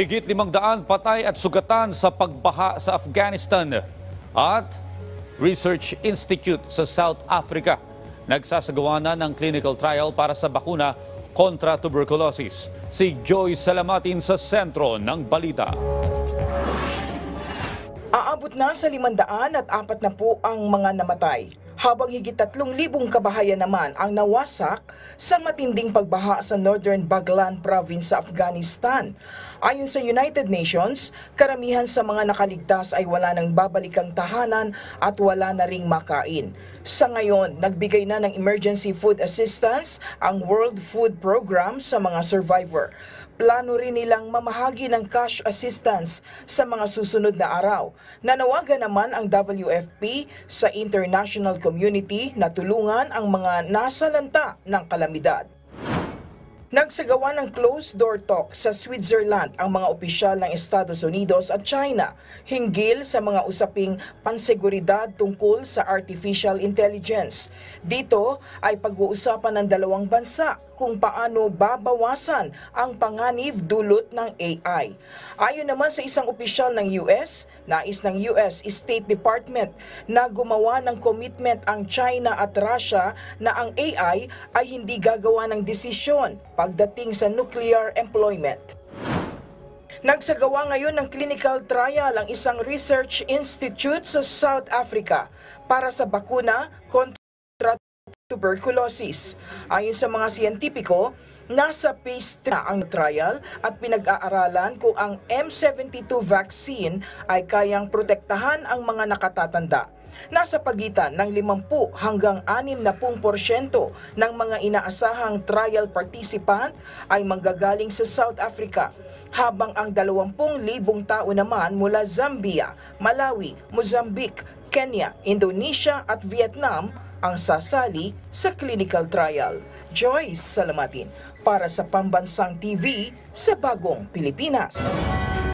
Higit 500 patay at sugatan sa pagbaha sa Afghanistan at Research Institute sa South Africa nagsasagawa na ng clinical trial para sa bakuna kontra tuberculosis. Si Joy Salamatin sa sentro ng balita. Aabot na sa 540 ang mga namatay, habang higit 3,000 kabahayan naman ang nawasak sa matinding pagbaha sa Northern Baghlan Province sa Afghanistan. Ayon sa United Nations, karamihan sa mga nakaligtas ay wala nang babalikang tahanan at wala na ring makain. Sa ngayon, nagbigay na ng emergency food assistance ang World Food Program sa mga survivor. Plano rin nilang mamahagi ng cash assistance sa mga susunod na araw. Nanawagan naman ang WFP sa international community na tulungan ang mga nasalanta ng kalamidad. Nagsagawa ng closed-door talk sa Switzerland ang mga opisyal ng Estados Unidos at China hinggil sa mga usaping panseguridad tungkol sa artificial intelligence. Dito ay pag-uusapan ng dalawang bansa kung paano babawasan ang panganib dulot ng AI. Ayon naman sa isang opisyal ng US, nais ng US State Department na gumawa ng commitment ang China at Russia na ang AI ay hindi gagawa ng desisyon pagdating sa nuclear employment. Nagsagawa ngayon ng clinical trial ang isang research institute sa South Africa para sa bakuna kontra tuberculosis. Ayon sa mga siyentipiko, nasa phase 3 na ang trial at pinag-aaralan kung ang M72 vaccine ay kayang protektahan ang mga nakatatanda. Nasa pagitan ng 50 hanggang 60% ng mga inaasahang trial participant ay manggagaling sa South Africa, habang ang 20,000 tao naman mula Zambia, Malawi, Mozambique, Kenya, Indonesia at Vietnam ang sasali sa clinical trial. Joyce Salamatin para sa Pambansang TV sa Bagong Pilipinas.